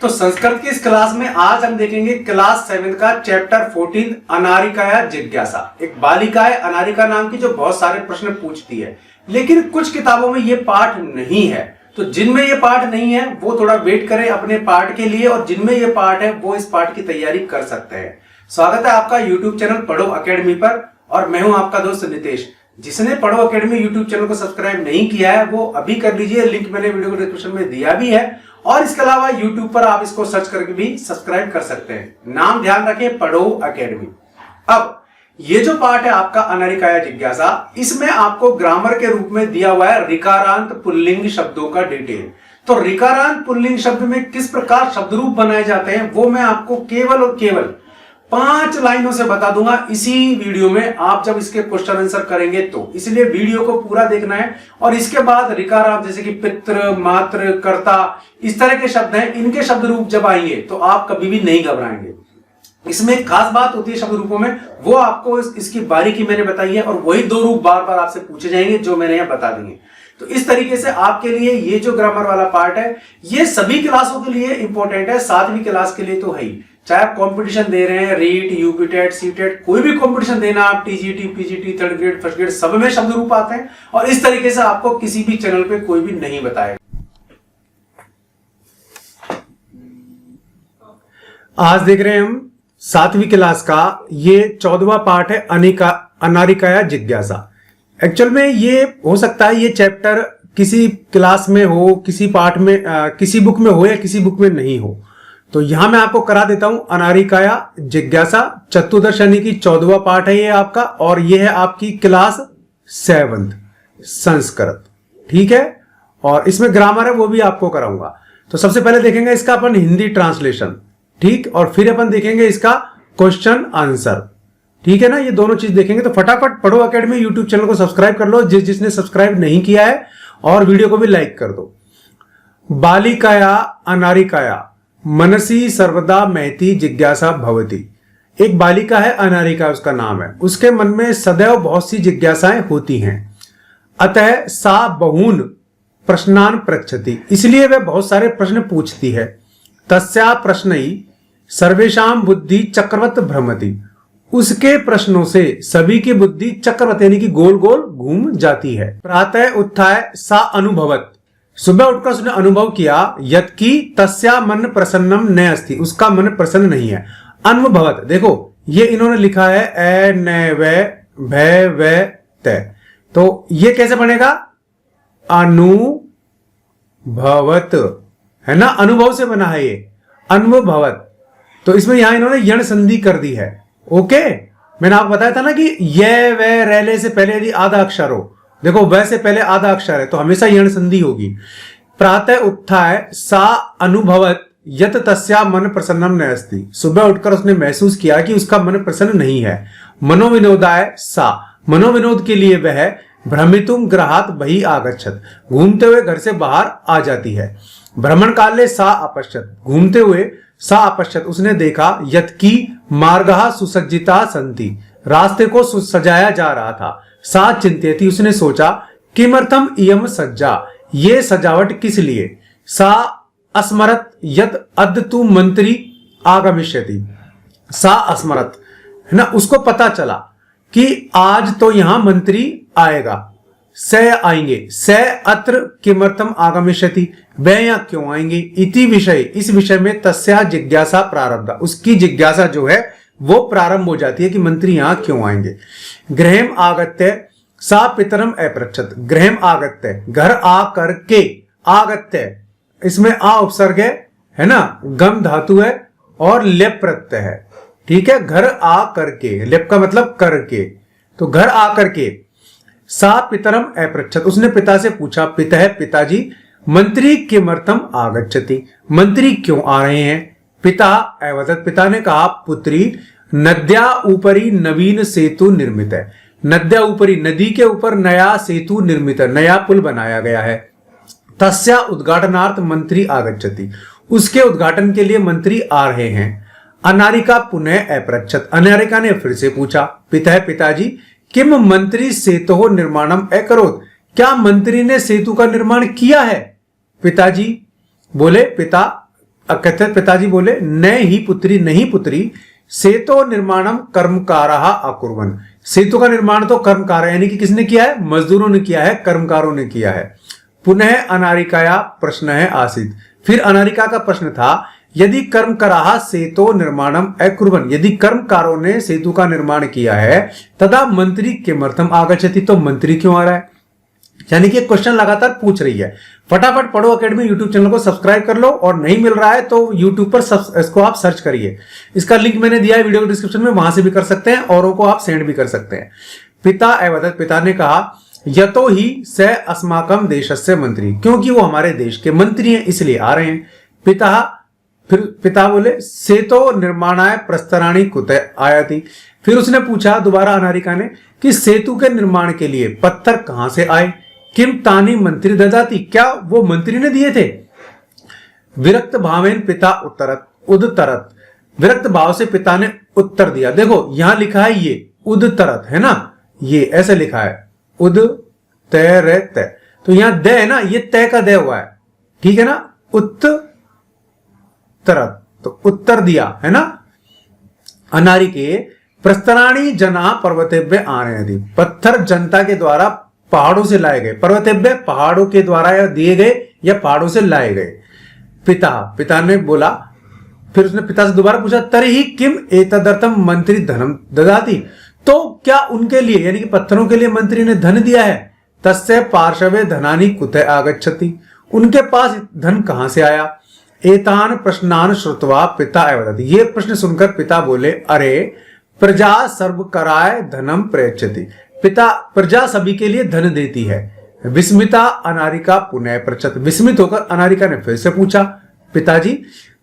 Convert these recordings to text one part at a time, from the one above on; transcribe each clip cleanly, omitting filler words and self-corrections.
तो संस्कृत की इस क्लास में आज हम देखेंगे क्लास 7 का चैप्टर 14 अनारिकाया जिज्ञासा। एक बालिका है अनारिका नाम की जो बहुत सारे प्रश्न पूछती है, लेकिन कुछ किताबों में ये पाठ नहीं है। तो जिनमें ये पाठ नहीं है वो थोड़ा वेट करें अपने पाठ के लिए, और जिनमें ये पाठ है वो इस पाठ की तैयारी कर सकते हैं। स्वागत है आपका यूट्यूब चैनल पढ़ो अकेडमी पर, और मैं हूं आपका दोस्त नितेश। जिसने पढ़ो अकेडमी यूट्यूब चैनल को सब्सक्राइब नहीं किया है वो अभी कर लीजिए, लिंक मैंने वीडियो को डिस्क्रिप्शन में दिया भी है। और इसके अलावा यूट्यूब पर आप इसको सर्च करके भी सब्सक्राइब कर सकते हैं। नाम ध्यान रखें, पढ़ो अकेडमी। अब ये जो पार्ट है आपका अनारिकाया जिज्ञासा, इसमें आपको ग्रामर के रूप में दिया हुआ है ऋकारांत पुल्लिंग शब्दों का डिटेल। तो ऋकारांत पुल्लिंग शब्द में किस प्रकार शब्द रूप बनाए जाते हैं वो मैं आपको केवल और केवल 5 लाइनों से बता दूंगा इसी वीडियो में, आप जब इसके क्वेश्चन आंसर करेंगे तो। इसलिए वीडियो को पूरा देखना है। और इसके बाद ऋकारांत जैसे कि पितृ, मातृ, कर्ता, इस तरह के शब्द हैं, इनके शब्द रूप जब आएंगे तो आप कभी भी नहीं घबराएंगे। इसमें एक खास बात होती है शब्द रूपों में, वो आपको इसकी बारीकी मैंने बताई है, और वही 2 रूप बार बार आपसे पूछे जाएंगे जो मैंने यहाँ बता दिए। तो इस तरीके से आपके लिए ये जो ग्रामर वाला पार्ट है ये सभी क्लासों के लिए इंपॉर्टेंट है, 7वीं क्लास के लिए तो है ही। चाहे आप कंपटीशन दे रहे हैं, रीट, यूपीटेट, सीटेट, कोई भी कंपटीशन देना, आप TGT, PGT, 3rd grade, 1st grade, सब में शब्द रूप आते हैं। और इस तरीके से आपको किसी भी चैनल पे कोई भी नहीं बताएगा। आज देख रहे हैं हम 7वीं क्लास का ये 14वां पार्ट है अनारिकाया जिज्ञासा। एक्चुअल में ये हो सकता है ये चैप्टर किसी क्लास में हो, किसी पार्ट में, किसी बुक में हो या किसी बुक में नहीं हो। तो यहां मैं आपको करा देता हूं अनारिकाया जिज्ञासा चतुर्दश यानी कि 14वां पार्ट है ये आपका, और ये है आपकी क्लास 7 संस्कृत। ठीक है, और इसमें ग्रामर है वो भी आपको कराऊंगा। तो सबसे पहले देखेंगे इसका अपन हिंदी ट्रांसलेशन, ठीक, और फिर अपन देखेंगे इसका क्वेश्चन आंसर। ठीक है ना, ये दोनों चीज देखेंगे। तो फटाफट पढ़ो अकेडमी यूट्यूब चैनल को सब्सक्राइब कर लो जिसने सब्सक्राइब नहीं किया है, और वीडियो को भी लाइक कर दो। बालिकाया अनारिकाया मनसी सर्वदा महती जिज्ञासा भवती। एक बालिका है अनारिका उसका नाम है, उसके मन में सदैव बहुत सी जिज्ञासाएं होती हैं। अतः सा बहून प्रश्नान पृच्छति, इसलिए वह बहुत सारे प्रश्न पूछती है। तस्या प्रश्नई सर्वेशाम बुद्धि चक्रवत भ्रमति, उसके प्रश्नों से सभी की बुद्धि चक्रवत यानी कि गोल गोल घूम जाती है। प्रातः उत्थाय सा अनुभवत, सुबह उठकर उसने अनुभव किया यत्कि तस्या मन प्रसन्नम न अस्ति, उसका मन प्रसन्न नहीं है। अनुभवत, देखो ये इन्होंने लिखा है ए न वे व त, तो ये कैसे बनेगा? अनुभवत है ना, अनुभव से बना है ये, अनुभवत। तो इसमें यहां इन्होंने यण संधि कर दी है। ओके, मैंने आपको बताया था ना कि ये वे रेले से पहले यदि आधा अक्षर हो, देखो वैसे पहले आधा अक्षर है तो हमेशा यण संधि होगी। प्रातः उत्थाय सा अनुभवत यत तस्या मन प्रसन्नम न अस्ति, सुबह उठकर उसने महसूस किया कि उसका मन प्रसन्न नहीं है। मनोविनोदाय सा, मनोविनोद के लिए वह भ्रमितुम ग्रहात बहि आगच्छत, घूमते हुए घर से बाहर आ जाती है। भ्रमण काले सा अपश्यत, घूमते हुए सा अपश्यत उसने देखा यत्कि मार्गः सुसज्जिता संति, रास्ते को सजाया जा रहा था। सा चिंत्यति, उसने सोचा किमर्थम इयम सज्जा, ये सजावट किस लिए। सा अस्मरत यत अद्य तु मंत्री आगमिष्यति, सा अस्मरत है ना, उसको पता चला कि आज तो यहां मंत्री आएगा। स आएंगे, स अत्र किमर्थम आगमिष्यति, वह यहां क्यों आएंगे। इति विषय, इस विषय में तस्या जिज्ञासा प्रारब्धा, उसकी जिज्ञासा जो है वो प्रारंभ हो जाती है कि मंत्री यहां क्यों आएंगे। गृहम आगत्य सा पितरम अपृच्छत, गृहम आगत्य घर आ करके, आगत्य इसमें आ उपसर्ग है ना, गम धातु है और लेप प्रत्यय है। ठीक है, घर आ करके, लेप का मतलब करके, तो घर आ करके। सा पितरम अपृच्छत, उसने पिता से पूछा, पिता पिताजी मंत्री किमर्थम आगच्छति, मंत्री क्यों आ रहे हैं। पिता अवदत, पिता ने कहा पुत्री नद्या ऊपरी नवीन सेतु निर्मित है, नद्या ऊपरी नदी के ऊपर नया सेतु निर्मित है, नया पुल बनाया गया है। तस्या उद्घाटनार्थ मंत्री आगच्छति, उसके उद्घाटन के लिए मंत्री आ रहे हैं। अनारिका पुनः अपृच्छत, अनारिका ने फिर से पूछा, पिताजी किम मंत्री सेतु निर्माणम अकरोत्, क्या मंत्री ने सेतु का निर्माण किया है। पिताजी बोले, पिता कहते पिताजी बोले न ही पुत्री नहीं पुत्री सेतो निर्माणम कर्मकारः अकुर्वन्। सेतु का निर्माण तो कर्मकार यानी कि किसने किया है? मजदूरों ने किया है, कर्मकारों ने किया है। पुनः अनारिकाया प्रश्न है आसीत। फिर अनारिका का प्रश्न था यदि कर्मकराः सेतो निर्माणम अकुर्वन्, यदि कर्मकारों ने सेतु का निर्माण किया है तदा मंत्री किमर्थम आगच्छति, तो मंत्री क्यों आ रहा है? यानी कि क्वेश्चन लगातार पूछ रही है। फटाफट पढ़ो अकेडमी यूट्यूब चैनल को सब्सक्राइब कर लो, और नहीं मिल रहा है तो यूट्यूब पर इसको आप सर्च करिए। इसका लिंक मैंने दिया है वीडियो के डिस्क्रिप्शन में, वहां से भी कर सकते हैं, औरों को आप सेंड भी कर सकते हैं। पिता अवदत्, पिता ने कहा यतो ही स अस्माकम देशस्य मंत्री, क्योंकि वो हमारे देश के मंत्री हैं इसलिए आ रहे हैं। फिर पिता बोले सेतो निर्माणाय प्रस्तराणि कुतः आयाति। फिर उसने पूछा दोबारा अनारिका ने कि सेतु के निर्माण के लिए पत्थर कहां से आए? किम तानी मंत्री ददाती, क्या वो मंत्री ने दिए थे? विरक्त भावेन पिता उदतरत, विरक्त भाव से पिता ने उत्तर दिया। देखो यहां लिखा है ये उदतरत है ना, ये ऐसे लिखा है उद तय, तो यहां द है ना, ये तय का दय हुआ है, ठीक है ना, उत्तरत, तो उत्तर दिया है ना। अनारी के प्रस्तराणी जना पर्वतेभ्य आनयति, पत्थर जनता के द्वारा पहाड़ों से लाए गए, पर्वतेभ्य पहाड़ों के द्वारा या दिए गए या पहाड़ों से लाए गए। पिता ने बोला, फिर उसने पिता से दोबारा पूछा तर्हि किम एतदर्थम मंत्री धनम ददाति, तो क्या उनके लिए यानी कि पत्थरों के लिए मंत्री ने धन दिया है? तस्य पार्श्वे धनानि कुतः आगच्छति, उनके पास धन कहां से आया? एतान प्रश्नान श्रुत्वा पिता अवदत्, ये प्रश्न सुनकर पिता बोले अरे प्रजा सर्वकराय धनम प्रयच्छति, पिता प्रजा सभी के लिए धन देती है। विस्मिता अनारिका पुनः पृच्छत, विस्मित होकर अनारिका ने फिर से पूछा पिताजी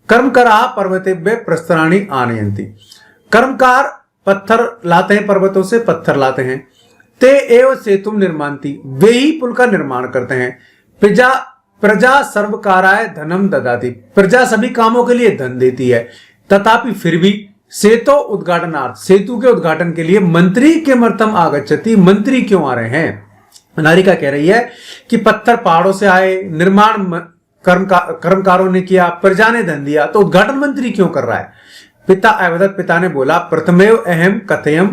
कर्मकराः पर्वतेभ्य प्रस्तराणि आनयन्ति, कर्मकार पत्थर लाते हैं, पर्वतों से पत्थर लाते हैं। ते एव सेतुम निर्मान्ति, वे ही पुल का निर्माण करते हैं। प्रजा सर्वकाराय धनम ददाति, प्रजा सभी कामों के लिए धन देती है। तथापि फिर भी सेतो उद्घाटनार्थ, सेतु के उद्घाटन के लिए मंत्री किमर्थम आगच्छति, मंत्री क्यों आ रहे हैं? अनारिका कह रही है कि पत्थर पहाड़ों से आए, निर्माण कर्मकारों ने किया, प्रजा ने धन दिया, तो उद्घाटन मंत्री क्यों कर रहा है? पिता अवदत्, पिता ने बोला प्रथमेव अहम कथयम,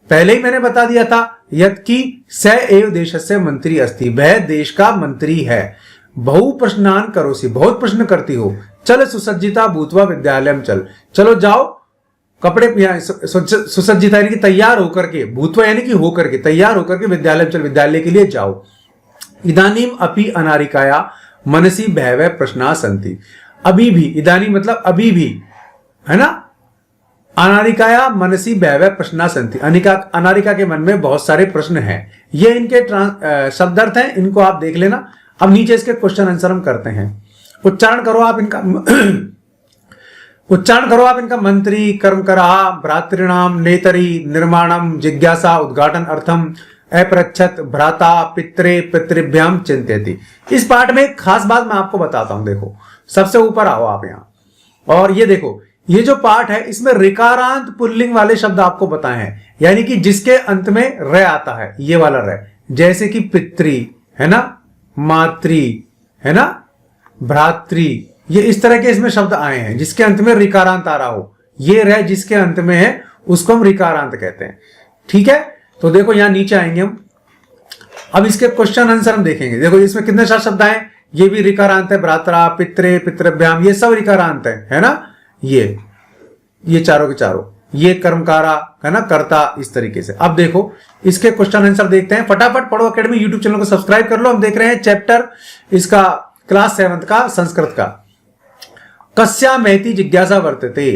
पहले ही मैंने बता दिया था, यत्कि स एव देशस्य मंत्री अस्ति, वह देश का मंत्री है। बहु प्रश्नान करोसि, बहुत प्रश्न करती हो। चल सुसज्जिता भूतवा विद्यालयम चल, चलो जाओ कपड़े सुसज्जिता यानी कि तैयार होकर के, भूतवा यानी कि होकर के, तैयार होकर के विद्यालय चल, विद्यालय के लिए जाओ। इदानीम अपि अनारिकाया मनसी बहवः प्रश्ना संति, अभी भी, इदानी मतलब अभी भी है ना, अनारिकाया मनसी बहवः प्रश्ना संति, अनारिका के मन में बहुत सारे प्रश्न हैं। ये इनके शब्दार्थ हैं, इनको आप देख लेना। अब नीचे इसके क्वेश्चन आंसर हम करते हैं। उच्चारण करो आप इनका उच्चारण करो आप इनका। मंत्री, कर्मकराः, भ्रातृणाम, नेतरी, निर्माणम, जिज्ञासा, उद्घाटन अर्थम, अपृच्छत, भ्राता, पित्रे, पितृभ्याम चिंत्यति। इस पाठ में एक खास बात मैं आपको बताता हूं। देखो सबसे ऊपर आओ आप यहां, और ये देखो ये जो पाठ है इसमें ऋकारांत पुल्लिंग वाले शब्द आपको बताए हैं, यानी कि जिसके अंत में र आता है, ये वाला र, जैसे कि पितृ है ना, मातृ है ना, भ्रातृ, ये इस तरह के इसमें शब्द आए हैं जिसके अंत में ऋकारांत आ रहा हो। ये रह जिसके अंत में है उसको हम ऋकारांत कहते हैं, ठीक है। तो देखो यहां नीचे आएंगे हम, अब इसके क्वेश्चन आंसर हम देखेंगे। देखो इसमें कितने सारे शब्द आए, ये भी ऋकारांत है, भ्रात्रा, पित्रे, पितृभ्याम, ये सब ऋकारांत है ना, ये चारों के चारों, ये कर्मकारा है ना, कर्ता, इस तरीके से। अब देखो इसके क्वेश्चन आंसर देखते हैं। फटाफट पढ़ो अकेडमी यूट्यूब चैनल को सब्सक्राइब कर लो। हम देख रहे हैं चैप्टर इसका क्लास 7 का संस्कृत का। कस्या महती जिज्ञासा वर्तते,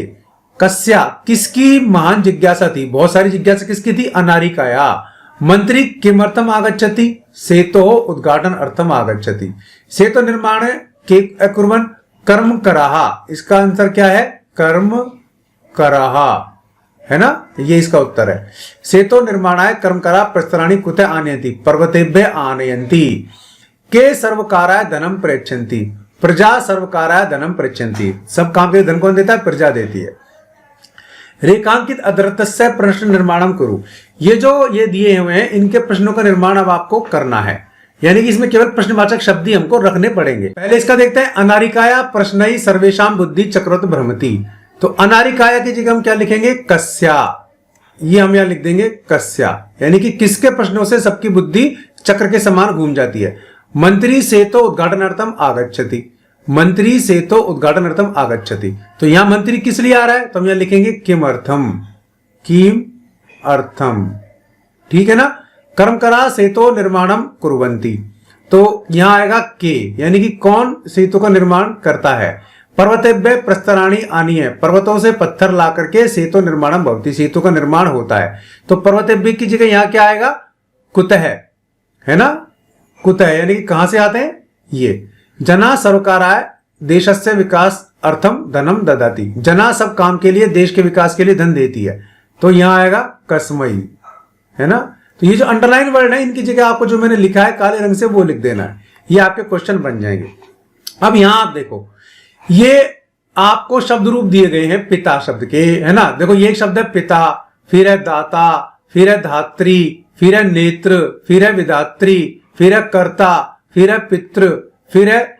कस्या किसकी महान जिज्ञासा थी, बहुत सारी जिज्ञासा किसकी थी, अनारिकाया। मंत्री किमर्थम आगच्छति, सेतो उद्घाटन अर्थम आगच्छति। सेतो निर्माण के अकुर्वन् कर्म कराहा, इसका आंसर क्या है, कर्म कराहा है ना, ये इसका उत्तर है। सेतो निर्माणाय कर्म करा प्रस्तराणि कुतः आनयन्ति, पर्वतेभ्य आनयन्ति। के सर्वकाराय धनम प्रेक्षन्ति, प्रजा सर्वकाराय धनम प्रेक्षन्ति। सब काम के धन कौन देता है, प्रजा देती है। रेखांकित अधरतस्य प्रश्न निर्माणम करो, ये जो ये दिए हुए हैं इनके प्रश्नों का निर्माण अब आपको करना है। यानी कि इसमें केवल प्रश्नवाचक शब्द ही हमको रखने पड़ेंगे। पहले इसका देखते हैं, अनारिकाया प्रश्नई सर्वेशाम बुद्धि चक्रवत भ्रमति। तो अनारिकाया की जगह हम क्या लिखेंगे, कस्या। ये हम यहां लिख देंगे कस्या, यानी कि किसके प्रश्नों से सबकी बुद्धि चक्र के समान घूम जाती है। मंत्री से तो उद्घाटनार्थम आगच्छति, मंत्री से तो उद्घाटनार्थम आगच्छति। तो यहां मंत्री किस लिए आ रहा है, तो हम यहां लिखेंगे किम अर्थम, किम अर्थम, ठीक है ना। कर्म करा सेतो निर्माणम कुर्वन्ति, तो यहां आएगा के, यानी कि कौन सेतु का निर्माण करता है। पर्वतेभ्य प्रस्तराणी आनी है, पर्वतों से पत्थर ला करके सेतु निर्माणम भवति, सेतु का निर्माण होता है। तो पर्वतेभ्य की जगह यहां क्या आएगा, कुतः, है ना, कुतः, यानी कि कहां से आते हैं ये। जना सर्वकाराय देशस्य विकास अर्थम धनम ददाति, जना सब काम के लिए, देश के विकास के लिए धन देती है। तो यहां आएगा कस्मई, है ना। तो ये जो अंडरलाइन वर्ड है, इनकी जगह आपको जो मैंने लिखा है काले रंग से वो लिख देना है, ये आपके क्वेश्चन बन जाएंगे। अब यहां आप देखो, ये आपको शब्द रूप दिए गए हैं पिता शब्द के, है ना। देखो ये एक शब्द है पिता, फिर है दाता, फिर है धात्री, फिर है नेत्र, फिर है विधात्री, फिर है कर्ता, फिर है पितृ, फिर है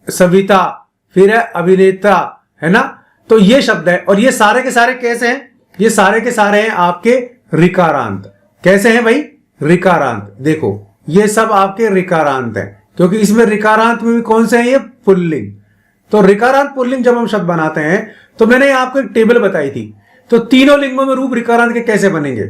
सविता, फिर है अभिनेता, है ना। तो ये शब्द है, और ये सारे के सारे कैसे हैं, ये सारे के सारे हैं आपके रिकारांत। कैसे हैं भाई, रिकारांत। देखो ये सब आपके रिकारांत हैं, क्योंकि इसमें रिकारांत में भी कौन से हैं, ये पुल्लिंग। तो रिकारांत पुल्लिंग जब हम शब्द बनाते हैं, तो मैंने आपको एक टेबल बताई थी। तो तीनों लिंगों में रूप रिकारांत के कैसे बनेंगे।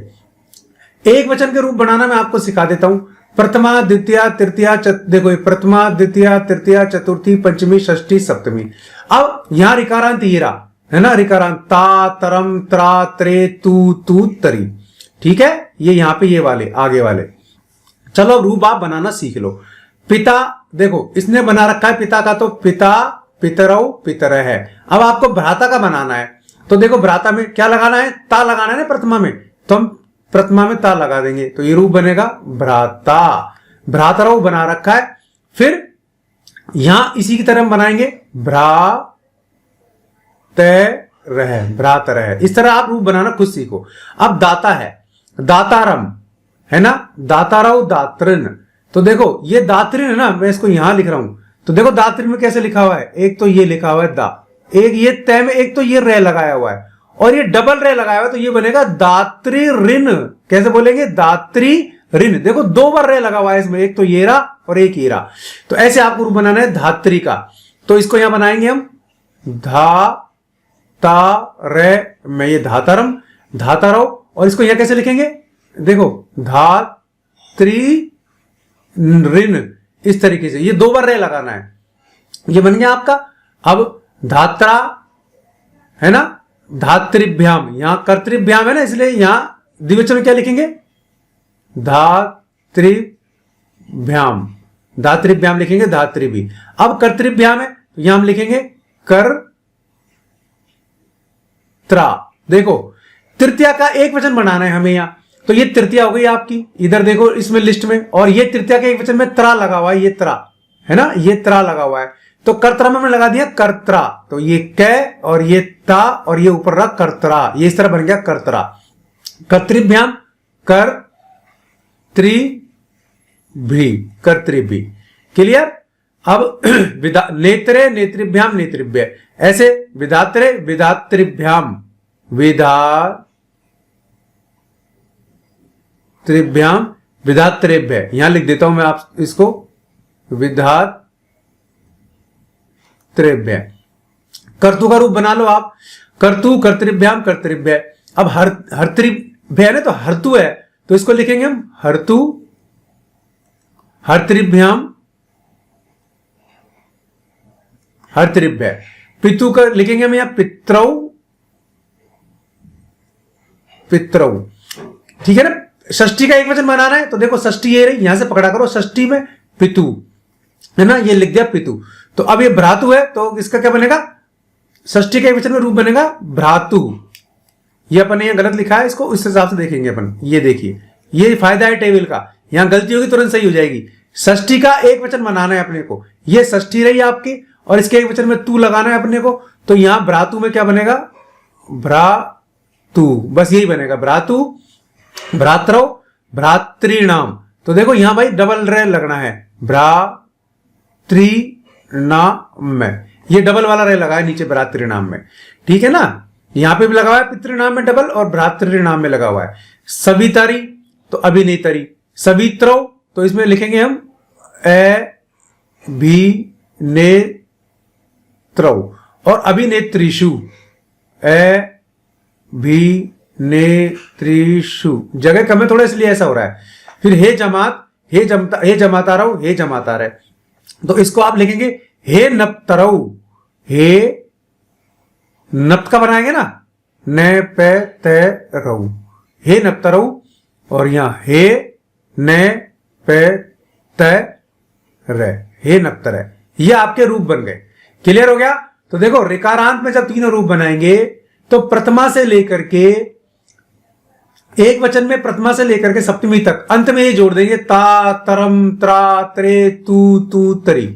एक वचन के रूप बनाना मैं आपको सिखा देता हूं। प्रथमा द्वितीया तृतीया देखो, प्रथमा द्वितीया तृतीया चतुर्थी पंचमी षष्ठी सप्तमी। अब यहां रिकारांत ये रहा, है ना, रिकारांत ता तरम त्रा त्रे तू तरी, ठीक है। ये यहां पे ये वाले आगे वाले। चलो अब रूप आप बनाना सीख लो। पिता, देखो इसने बना रखा है पिता का, तो पिता पितरौ पितर है। अब आपको भ्राता का बनाना है, तो देखो भ्राता में क्या लगाना है, ता लगाना है ना प्रथमा में, तो हम प्रथमा में ता लगा देंगे, तो ये रूप बनेगा भ्राता। भ्रातरौ बना रखा है, फिर यहां इसी की तरह बनाएंगे भ्रातरः। इस तरह आप रूप बनाना खुद सीखो। अब दाता है, दातारम, है ना, दातारौ दातृन। तो देखो ये दातृन है ना, मैं इसको यहां लिख रहा हूं, तो देखो दातृन में कैसे लिखा हुआ है, एक तो ये लिखा हुआ है दा, एक ये तय में, एक तो ये रे लगाया हुआ है, और ये डबल रे लगाया हुआ है, तो ये बनेगा दात्री ऋण। कैसे बोलेंगे, दात्री ऋण। देखो दो बार रे लगा हुआ है इसमें, एक तो ये रहा और एक ये रहा। तो ऐसे आपको रूप बनाना है धात्री का। तो इसको यहां बनाएंगे हम धा ता रे में, ये धातारम धातारौ, और इसको यहां कैसे लिखेंगे, देखो धात्री ऋण, इस तरीके से ये दो बार रे लगाना है, ये बन गया आपका। अब धात्रा, है ना, धात्रिभ्याम, यहां कर्तृभ्याम है ना, इसलिए यहां द्विवचन में क्या लिखेंगे, धात्रिभ्याम, धात्रिभ्याम लिखेंगे, धात्री भी। अब कर्तृभ्याम है, तो यहां हम लिखेंगे कर त्रा। देखो तृतीया का एक वचन बनाना है हमें यहां, तो ये तृतीया हो गई आपकी, इधर देखो इसमें लिस्ट में, और ये तृतीया के एक वचन में त्रा लगा हुआ है, ये त्रा है ना, ये त्रा लगा हुआ है, तो कर्त्रा में लगा दिया कर्त्रा, तो ये कै और ये ता और ये ऊपर रहा कर्त्रा, ये इस तरह बन गया कर्त्रा। कर्तृभ्याम कर त्रि भी, कर्तृभि, क्लियर। अब नेत्रे नेत्रिभ्याम नेत्रिभ्य, ऐसे विधात्रे विधात्रिभ्याम विधात्रिभ्याम विधात्रेभ्य, यहां लिख देता हूं मैं आप इसको विधात्रेभ्य। कर्तु का रूप बना लो आप, कर्तु कर्तृभ्याम कर्तृभ्य। अब हर्तृभ्य है ना, तो हर्तु है, तो इसको लिखेंगे हम हर्तु हर्तृभ्याम हर्तृभ्य। पितु का लिखेंगे हम यहां पित्रौ पित्रौ, ठीक है ना। षष्ठी का एक वचन बनाना है, तो देखो षष्ठी ये रही, यहां से पकड़ा करो, षष्ठी में पितु है ना, ये लिख दिया पितु। तो अब ये भ्रातु है, तो इसका क्या बनेगा, षष्ठी के एक वचन में रूप बनेगा भ्रातु। ये अपन ने यहां गलत लिखा है, इसको इस हिसाब से देखेंगे अपन। ये देखिए, ये फायदा है टेबल का, यहां गलती होगी तुरंत सही हो जाएगी। षष्ठी का एक वचन बनाना है अपने को, ये षष्ठी रही आपकी, और इसके एक वचन में तू लगाना है अपने को, तो यहां भ्रातु में क्या बनेगा, भ्रातु, बस यही बनेगा भ्रातु भ्रातरौ भ्रातृणाम। तो देखो यहां भाई डबल रे लगना है, भ्रातृनाम में, ये डबल वाला रे लगा है नीचे भ्रातृनाम में, ठीक है ना। यहां पे भी लगा हुआ है पितृनाम में डबल और भ्रातृनाम में लगा हुआ है। सवितरी तो अभिनेतरी, सवित्रो तो इसमें लिखेंगे हम अभिनेत्रौ, और अभिनेत्रीषु अभिनेत्रीषु, जगह कम है थोड़ा इसलिए ऐसा हो रहा है। फिर हे जमात, हे जमाता रहो, हे जमाता रहे, तो इसको आप लिखेंगे हे नप्तरौ, हे नप्त का बनाएंगे ना, न पे ते रहू, हे नप्तरौ, और यहां हे न पे ते रे, हे नप्तर है। ये आपके रूप बन गए। क्लियर हो गया। तो देखो ऋकारांत में जब तीनों रूप बनाएंगे तो प्रथमा से लेकर के, एक वचन में प्रथमा से लेकर के सप्तमी तक अंत में ये जोड़ देंगे ता तरम त्रा त्रे तू तू तरी,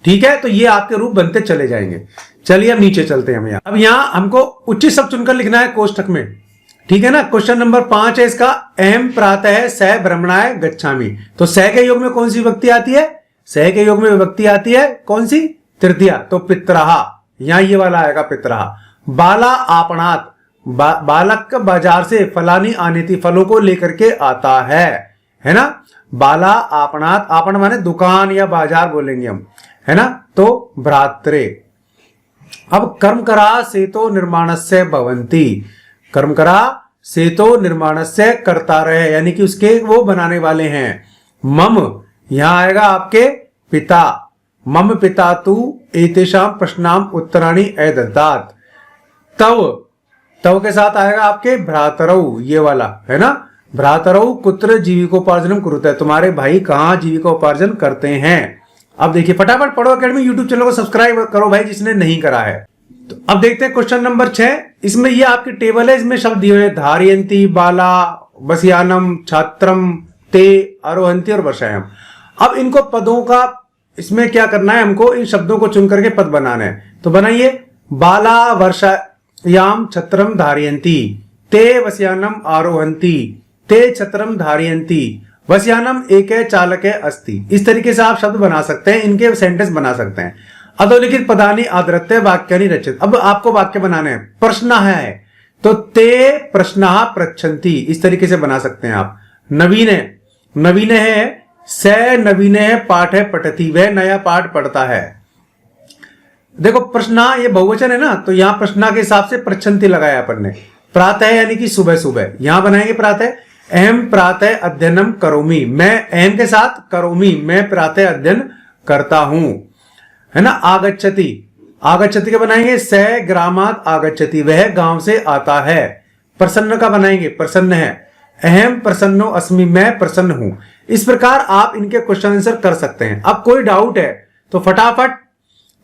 ठीक है। तो ये आपके रूप बनते चले जाएंगे। चलिए अब नीचे चलते हैं हम यहां। अब यहां हमको उचित शब्द चुनकर लिखना है कोष्ठक में, ठीक है ना। क्वेश्चन नंबर 5 है इसका, अहम प्रातः स भ्रमणाय गच्छामि। तो स के योग में कौन सी विभक्ति आती है, स के योग में विभक्ति आती है कौन सी, तृतीया, तो पितरहा, यहां ये वाला आएगा पितरहा। बाला आपणात, बालक बाजार से फलानी आनी थी, फलों को लेकर के आता है ना। बाला आपणात, आपण माने दुकान या बाजार बोलेंगे हम, है ना। तो भ्रात्रे। अब कर्म करा से तो निर्माणस्य भवंती, कर्म करा से तो निर्माणस्य करता रहे, यानी कि उसके वो बनाने वाले हैं। मम यहां आएगा आपके पिता, मम पिता तु एतेषाम प्रश्नाम उत्तराणि अददात। तव, तव के साथ आएगा आपके भ्रातरौ, ये वाला है ना। भ्रातरौ कुत्र जीविकोपार्जनम कुरुते, तुम्हारे भाई कहां जीविकोपार्जन करते हैं। अब देखिए फटाफट पढ़ो अकेडमी यूट्यूब चैनल को सब्सक्राइब करो भाई जिसने नहीं करा है। तो अब देखते हैं क्वेश्चन नंबर 6। इसमें ये आपकी टेबल है, इसमें शब्द दिए हुए धारयंती, बाला, बसयानम, छात्रम, ते, आरोहंती और वर्षायाम। अब इनको पदों का इसमें क्या करना है, हमको इन शब्दों को चुन करके पद बनाना है। तो बनाइए, बाला वर्षायाम छत्रम धारयंती, ते वस्यानम आरोहंती, ते छत्रम धारयंती, वस्यानम एके चालके अस्ति। इस तरीके से आप शब्द बना सकते हैं, इनके सेंटेंस बना सकते हैं। अधोलिखित पदानि आदृत्य वाक्यानि रचित। अब आपको वाक्य बनाने हैं। प्रश्न है तो ते प्रश्नः पृच्छन्ति, इस तरीके से बना सकते हैं आप। नवीन है, नवीन है, स नवीन है पाठ है पठती, वह नया पाठ पढ़ता है। देखो प्रश्न ये बहुवचन है ना, तो यहां प्रश्न के हिसाब से पृच्छन्ति लगाया अपन ने। प्रातः यानी कि सुबह सुबह, यहां बनाएंगे प्रातः। अहम प्रातः अध्ययनम करोमि, मैं अहम के साथ करोमि, मैं प्रातः अध्ययन करता हूं, है ना। आगच्छति, आगच्छति के बनाएंगे स ग्रामात आगच्छति, वह गांव से आता है। प्रसन्न का बनाएंगे प्रसन्न है, अहम प्रसन्नो अस्मि, मैं प्रसन्न हूं। इस प्रकार आप इनके क्वेश्चन आंसर कर सकते हैं। अब कोई डाउट है तो फटाफट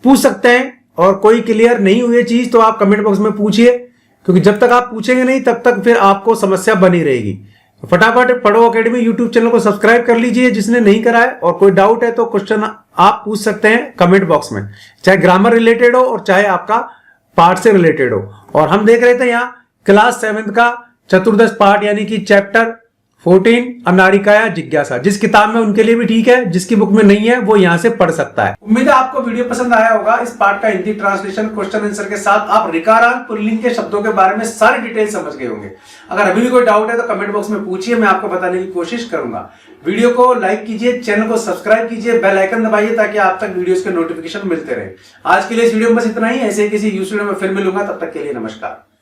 पूछ सकते हैं, और कोई क्लियर नहीं हुई चीज तो आप कमेंट बॉक्स में पूछिए, क्योंकि जब तक आप पूछेंगे नहीं तब तक फिर आपको समस्या बनी रहेगी। तो फटाफट पढ़ो अकेडमी यूट्यूब चैनल को सब्सक्राइब कर लीजिए जिसने नहीं करा है, और कोई डाउट है तो क्वेश्चन आप पूछ सकते हैं कमेंट बॉक्स में, चाहे ग्रामर रिलेटेड हो और चाहे आपका पार्ट से रिलेटेड हो। और हम देख रहे थे यहाँ क्लास 7 का चतुर्दश पाठ यानी कि चैप्टर 14 अनारिकाया जिज्ञासा, जिस किताब में उनके लिए भी ठीक है, जिसकी बुक में नहीं है वो यहां से पढ़ सकता है। उम्मीद है आपको वीडियो पसंद आया होगा। इस पाठ का हिंदी ट्रांसलेशन क्वेश्चन आंसर के साथ आप ऋकारांत पुल्लिंग के शब्दों के बारे में सारी डिटेल समझ गए होंगे। अगर अभी भी कोई डाउट है तो कमेंट बॉक्स में पूछिए, मैं आपको बताने की कोशिश करूंगा। वीडियो को लाइक कीजिए, चैनल को सब्सक्राइब कीजिए, बेल आइकन दबाइए ताकि आप तक वीडियोस के नोटिफिकेशन मिलते रहे। आज के लिए इस वीडियो में बस इतना ही। ऐसे किसी यूट्यूब वीडियो में फिर मिलूंगा, तब तक के लिए नमस्कार।